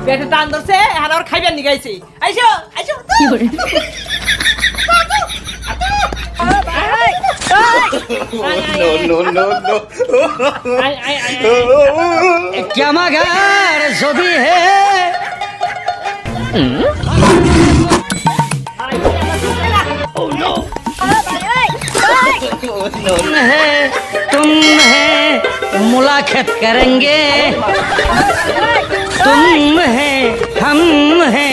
পেটে টান ধরছে এখন আর খাইবেন নি গাইছে আইসো আইসো কি করে नो नो नो क्या मगर जो भी है तुम है मुलाकात करेंगे तुम है हम है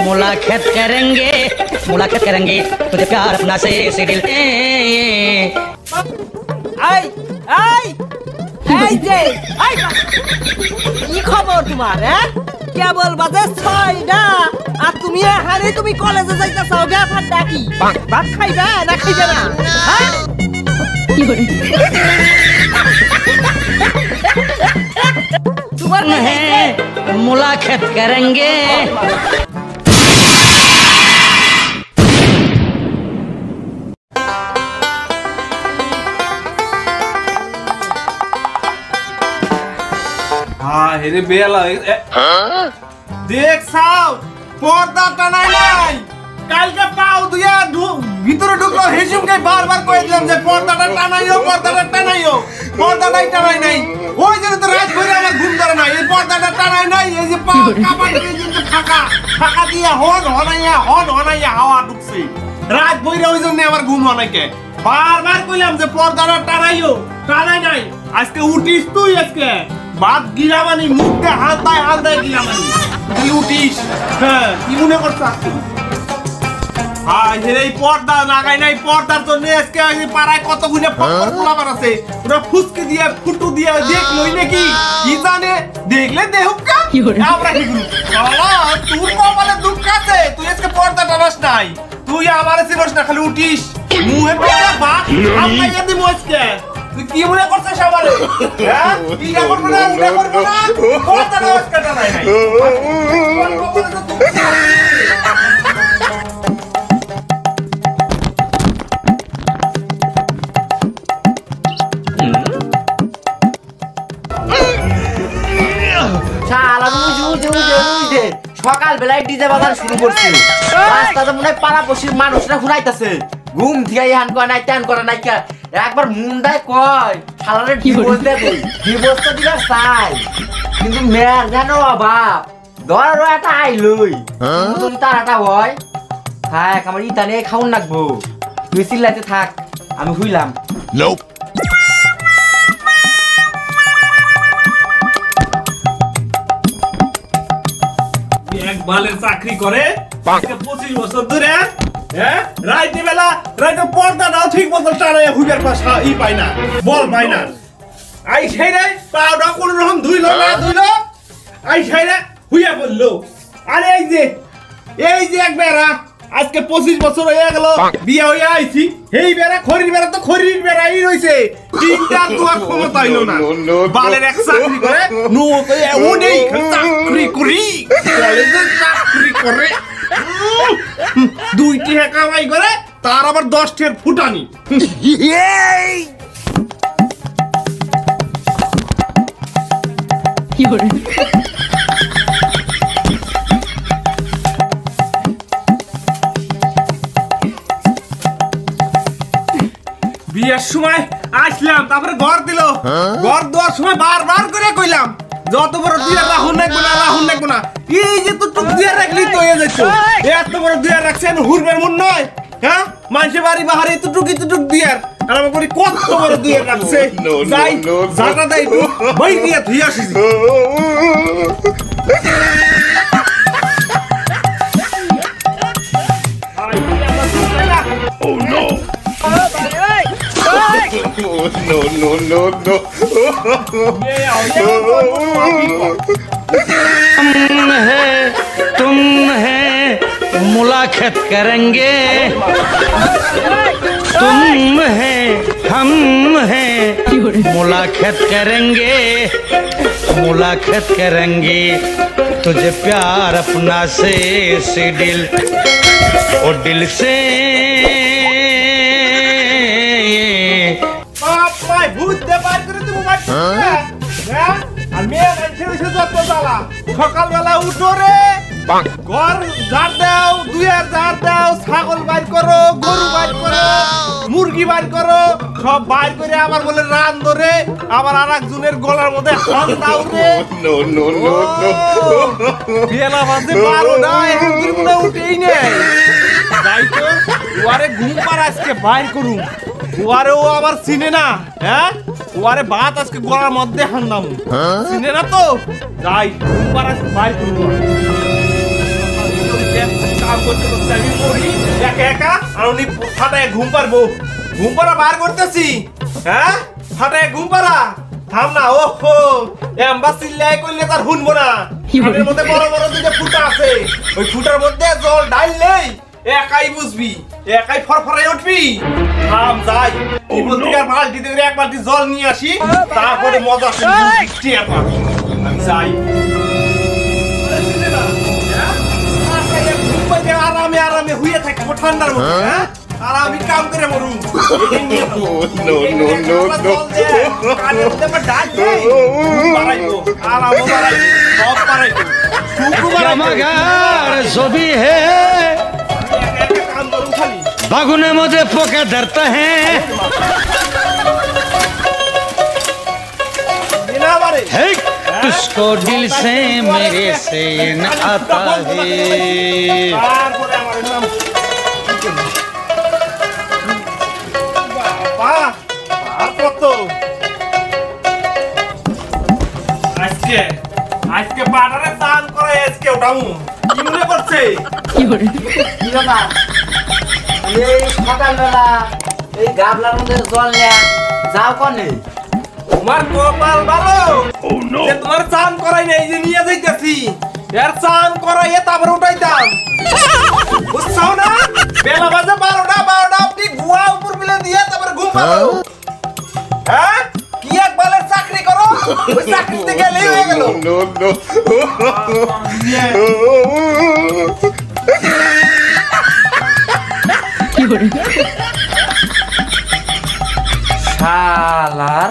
मुलाकात करेंगे तुझे प्यार अपना से दिल আই আই এই যে আই কি খবর তোমার হ্যাঁ কেবল বাজে 6টা আর তুমি হারে তুমি কলেজে যাইতাছো গা ফাটা কি ভাত খাইবা না খাইবে না হ্যাঁ কি করে তোমার है मुलाकात करेंगे হেরে বেলা দেখ সাও পর্দা টানাই নাই কালকে পাও দিয়া ভিতরে ঢুকলো হেসুমকে বারবার কই দিলাম যে পর্দাটা টানাইও পর্দাটাই টানাই নাই ওই জন্য তো রাত ভরে আমার ঘুম ধরে না এই পর্দাটা টানাই নাই এই যে পাও কাপাটা কিন্তু ফাঁকা দিয়া হনাইয়া হাওয়া ঢুকছে রাত ভরে ওই জন্য আমার ঘুম হয় নাই বারবার কইলাম যে পর্দাটা টানাই নাই আজকে উঠিস তুই আজকে বাদ গিরামানি মুখে হাতায় গিরামানি তুই উঠিস হ্যাঁ কি মনে করছিস এই পর্দা লাগাই নাই পর্দার জন্য আজকে পাড়ায় কত গুনে পোলাপান আছে ওরা ফুসকে দিয়ে ফুটু দিয়ে দেখলই নাকি কি জানে দেখলে দেহুকা আমরা কি করব তুই কপালে দুঃখ আছে তুই আজকে পর্দা টানাস নাই তুই আমারে চিনস না খালি উঠিস মুহে পড়া বাদ আমরা যদি মজকে তুই কি মনে করছিস আমারে হ্যাঁ কি করব না পর্দা টানা নাই সকাল বেলায় ডিজে বাজার শুরু করছে রাস্তাতে মনে হয় পাড়াপড়শির মানুষরা ঘুরাইতেছে ঘুম থেকে হান করে নাই ত্যান করে নাই একবার মুন্ডায় কয় শালারে ডিভোর্স দেবে ডিভোর্স তো দিলে চাই কিন্তু মেয়ের যেন অভাব ধরো একটা আইলই যদি তার একটা হয় থাক আমার ইটা নিয়ে খাউন রাখবো তুই চিল্লাইতে থাক আমি হুইলাম বালের চাকরি করে 25 বছর ধরে হ্যাঁ রাইতে বেলা রাইতে পর্দাটাও ঠিক মতো টানায় হুইবের পাশা পাই না বল পাই না আই সেইরে পাউডার কোন রকম ধুইলো আই সেইরে হুইয়া বললো আরে এই যে এক বেড়া আজকে 25 বছর হয়ে গেল বিয়ে হয়ে আইছি এই বেড়া খরির বেড়া তো খরির বেড়াই রইছে তিনটা দুয়া ক্ষমতা হইলো না বালের এক চাকরি করে নো তো উনি চাকরি করে দুইটি কামাই করে তার আবার 10 টের ফুটানি কি করে বিয়ের সময় আসলাম তারপরে ঘর দিল ঘর দেওয়ার সময় বারবার করে কইলাম যত বড় দুইয়া রাহুন নাকবো না এই যে তো টুক দিয়ে রাখলি তো হয়ে যাচ্ছে এত বড় দুইয়া রাখছেন হুরবের মন নয় হ্যাঁ মানুষের বাড়ি বাহারে এত টুক দিয়ে আর আমার করে কত বড় দুইয়া রাখছে যাই জাটা দেই তো বই দিয়ে ধুই আসিস no तुम है मुलाकात करेंगे तुम है हम है मुलाकात करेंगे तुझे प्यार अपना से दिल और दिल से भूत दे बात करे तू আর মেয়ে মানুষের এসে যত জ্বালা সকালবেলা উঠো রে ঘর ঝাড় দাও দুয়ার ঝাড় দাও ছাগল বাইর করো গরু বাইর করো মুরগি বাইর করো সব বাইর করে আবার বলে রান ধরে আবার আর একজনের গলার মধ্যে হাত দাও রে No, no, no, no. বেলা বাজে 12টা এখন তুই মনে হয় উঠেই নেই যাই তো ওয়ারে ঘুম পার আজকে বাইর করুম ওয়ারে ও আবার চিনে না হ্যাঁ ওয়ারে ভাত আজকে গলার মধ্যে হান্দাম চিনে না তো যাই ঘুম পার আজকে বাইর করুম কাম করতে করতে আমি মরি একা একা আর উনি ফাটায় ঘুম পারবো ঘুম পাড়া বার করতেছি হ্যাঁ ফাটায় ঘুম পাড়া থাম না ওহো এমবা চিল্লাই করলে তার শুনবো না এর মধ্যে বড় বড় দুটো ফুটা আছে ওই ফুটার মধ্যে জল ঢাললেই একাই বুঝবি একাই ফরফরাই উঠবি থাম যাই কি বলতে আর বালতি থেকে এক বালতি জল নিয়ে আসি তারপরে মজা আসে আমি যাই আরামে আরামে হুইয়ে থাকবো ঠান্ডার মধ্যে হ্যাঁ আর আমি কাম করে মরু No, no, no, no. मगर जो भी है बागुने मुझे पोके डरता है तुझको दिल से मेरे से न आता है আজকে বাটারে চান করে আজকে ওটামু কি মনে করছে কি বাবা এই সকালবেলা এই গাবলার মধ্যে জল নিয়ে যাও কোনে তোমার কপাল ভালো যে তোমার চান করাই নাই যে নিয়ে যাইতেছি এর চান করাইয়ে তারপর উঠাইতাম বুঝছো না বেলা বাজে 12টা আপনি গুয়া উপর মিলে দিয়ে তারপর ঘুম পাড়ো হ্যাঁ কি এক বালের চাকরি করো ওই চাকরিতে গেলেই হয়ে গেল No, no. শালার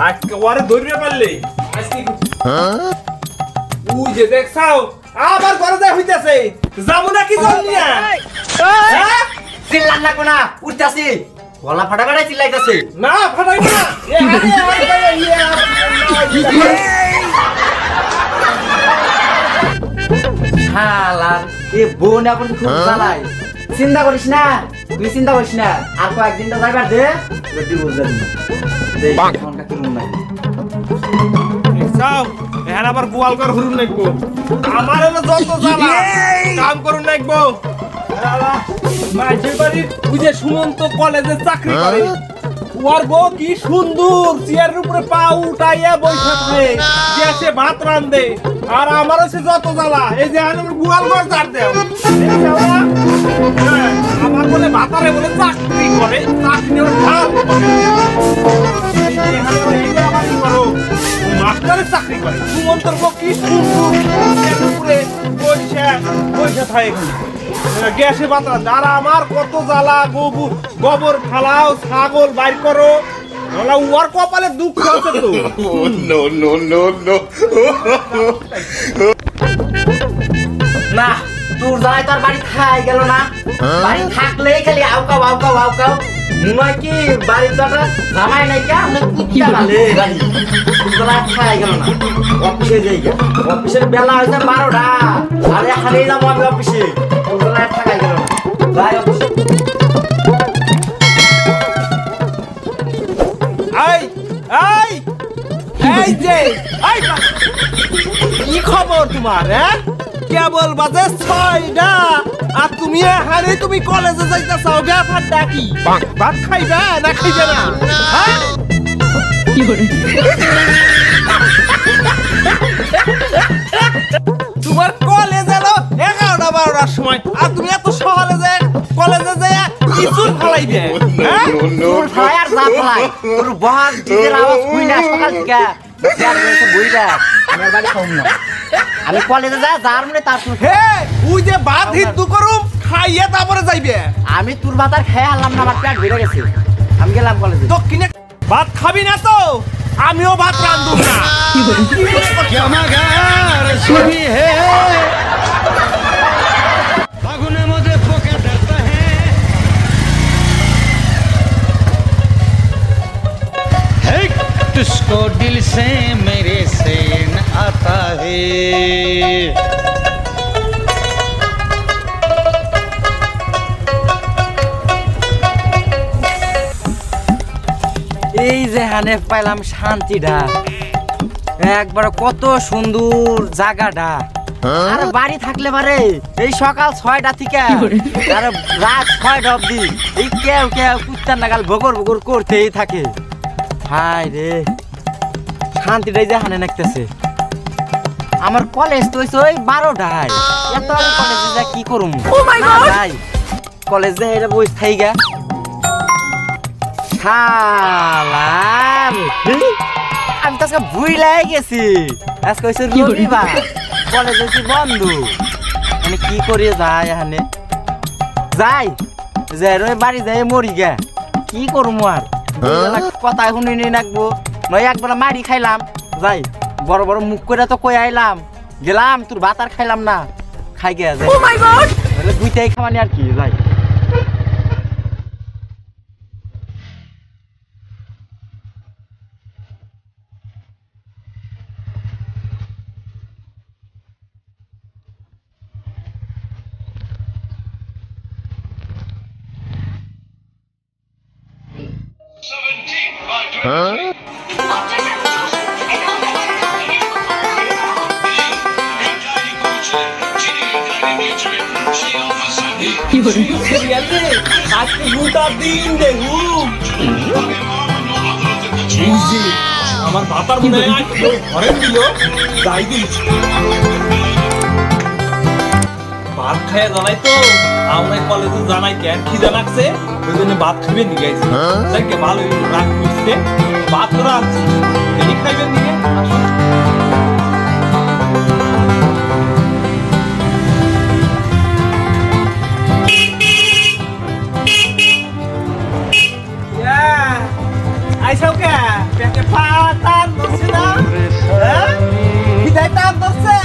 আজকে ওরে ধরে পারলে আজকে উই যে দেখছাও আবার ঘরে যা হইতাছে যাবো নাকি জল নিয়া হ্যাঁ চিল্লান না কোনা উঠতাছি গলা ফাটা ফাটা চিল্লাইতাছে না ফাটাই না শালার এই বোন এখন খুব জ্বালায় চিন্তা করিস না তুই চিন্তা করিস না আর কয়েকদিন তো যাইবার দে যদি বুঝলেন দেখ ফোনটা কিরুম নাই দেখছাও এখন আবার গোয়াল কর হুরুন নাকবো আমার হলো যত জ্বালা কাম করুন নাকবো মাঝের বাড়ির ওই যে সুমন্ত কলেজে চাকরি করে ওর বউ কি সুন্দর চেয়ারের উপরে পা উঠাইয়া বসে থাকে গ্যাসে ভাত রান্ধে আর আমার হচ্ছে যত জ্বালা এই যে আমার গোয়াল ঘর ঝাড় দেও আমার বলে ভাতারে বলে চাকরি করে চাকরি ওর ভাত মাস্টারের চাকরি করে সুমন্তর বউ কি সুন্দর চেয়ারের উপরে বসে থাকে গ্যাসে বাতা যারা আমার কত জ্বালা গোবর ফালাও ছাগল বাইর করো ওর কপালে দুঃখ আছে তো No, no, no, no. না তোর জ্বালায় তোর বাড়ি খাই গেল না বাড়ি থাকলেই খালি আউকাও মনে হয় কি বাড়ির দাদা জামাই নাই কা কুত্তা ভালে গাড়ি তোর জ্বালায় খাই গেল না অফিসে যাই গা অফিসের বেলা হয়েছে 12টা আরে হারিয়ে যাবো আমি অফিসে তোর জ্বালায় থাকাই গেল না যাই অফিসে এই যে কি খবর তোমার হ্যাঁ কেবল বাজে 6টা আর তুমি হারে তুমি কলেজে যাইতাছো গা ভাত ডাকি ভাত খাইবা না খাইবে না হ্যাঁ তোমার কলেজ এলো 11টা 12টার সময় আর তুমি এত সকালে যে কলেজে যায় কিছু ফালাইবে হ্যাঁ তোর ফালাই আর যা ফালাই তোর বহার ডিজের আওয়াজ শুই না সকাল থেকে চেয়ার বসে বইরা আমার বাড়ি খাওম না আমি কলেজে যা যার মনে তার শুনে হে ওই যে ভাত হিন্দু করুম খাইয়া তারপরে যাইবে আমি তোর ভাত আর খেয়ে আনলাম না আমার পেট ভরে গেছে আমি গেলাম কলেজে তো কিনে ভাত খাবি না তো আমিও ভাত রান্ধুম না। क्या मगर सभी है फागुने मुझे पोके डरता है तुझको दिल से मेरे से न आता है এই যে হানে পাইলাম শান্তিটা, একবার কত সুন্দর জায়গাটা। আর বাড়ি থাকলে পারে এই সকাল 6টা থেকে আর রাত 6টা অবধি এই কেউ কেউ কুত্তার নাগাল বগর বগর করতেই থাকে। হায় রে, শান্তিটাই যে হানে নাকতেছে। আমার কলেজ তো হইছে ওই 12টায়, এত আমি কলেজে যা কি করুম? না যাই কলেজে এটা বই থাই গা। আমি তো আজকে ভুইলাই গেছি, আজকে হয়েছে রবিবার, কলেজ হয়েছে বন্ধ। আমি কি করি যাই এখানে যাই যাই রয়ে বাড়ি যাই মরি গে, কি করবো আর কথা শুনি নি রাখবো নয়। একবার মারি খাইলাম, যাই বড় বড় মুখ করে তো কই আইলাম, গেলাম তোর ভাত আর খাইলাম না, খাই গে যাই দুইটাই খাওয়ানি আর কি যাই। আজকে গোটা দিন দেখুন আমার বাবার মনে হয় ঘরে দিল যাই দিন ভাত খাইয়া জানাই তো আমরা কলেজে জানাই কেন খিদে লাগছে, ওই জন্য ভাত খাইবেন দিকে আইছি। দেখে ভালো রাগ করছে, ভাত তো রাখছি খাইবেন দিকে। আইসাও কে পেটে পাতান ধরছে না, বিদায় টান ধরছে।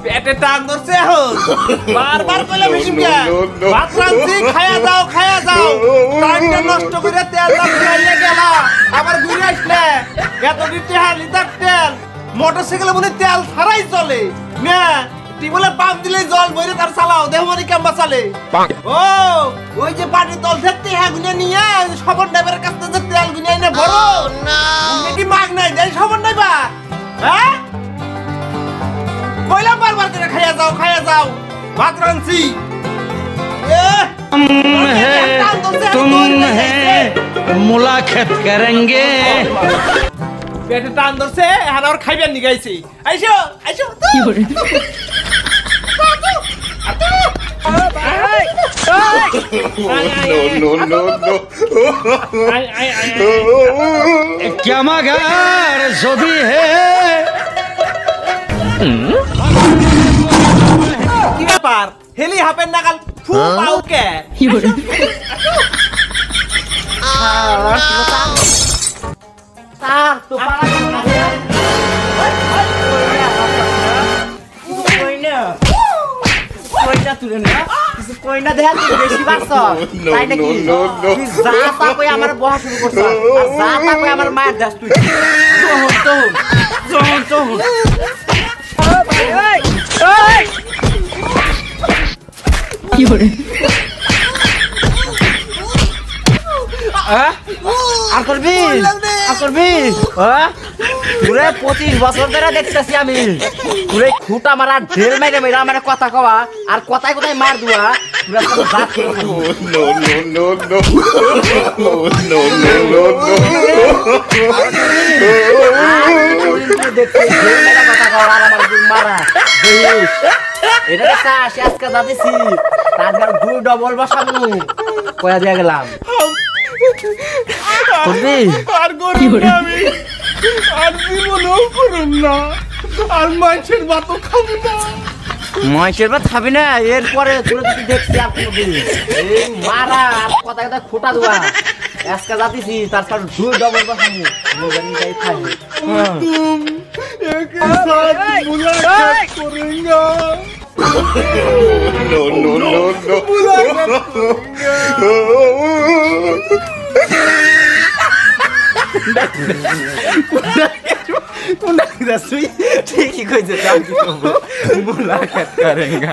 পেটে টান ধরছে এখন বারবার কইলে বেশি কে ভাত রাঁধছি খায়া যাও খায়া যাও, টাইমটা নষ্ট করে তেল লাগিয়ে গেলা আবার ঘুরে আসলে এত তেল লিটার তেল মোটরসাইকেলে মনে তেল ছাড়াই চলে না, টিবলে পাম্প দিলে জল বইরে তার চালাও দেহ মানে কেমবা চলে। ও ওই যে পানি তল থেকে হ্যাঁ গুনে নিয়ে সবর ড্রাইভারের কাছ থেকে তেল গুনে এনে বড় কি মাগ নাই দেয় সবর নাইবা। হ্যাঁ কইলাম বারবার করে খাইয়া যাও ভাত রাঁধছি। तुम है मुलाकात करेंगे পেটে টান ধরছে এখন আর খাইবেন নি গাইছি। আইসো আইসো No, no, no, no. क्या मगर सभी है কি ব্যাপার হেলি হাপেন নাগাল ফু পাও কে তার তো পারা গেল না কইনা তুলে না কিছু কইনা দেখা তুই বেশি বাড়ছ তাই নাকি তুই যা তা কই আমার বহা শুরু করছ আর যা তা কই আমার মায়ের দাস তুই জোহন কি করে আর করবি পুরে 25 বছর ধরে দেখতেছি আমি পুরে খুঁটা মারা ঢেল মেরে মেরে আমার কথা কওয়া আর কথায় কথায় মার দুয়া পুরা সব বাদ করে No, no, no, no. No, no, no, no. দেখতে ঢেল মেরা কথা কওয়া আর আমার দুই মারা দেখিস এটা দেখা আজকে যাচ্ছি তারপর 2 ডবল বসাবো কয়া দিয়া গেলাম করবি আর গরিব আমি আর জীবনেও করুন না আর মানুষের ভাতও খাবো না মহেশের বা খাবি না এরপরে তুলে যদি দেখছি আর কোনোদিন এই মারা আর কথা কথা খোটা দেওয়া আজকে যাতেছি তারপর 2 ডবল বাসামু মোবাইল যাই খাই तुम एक साथ मुलाकात करेंगे no, no, no, no. কোনটা সুই ঠিকই কইছে তাও কি করব মুলাকাত করেঙ্গা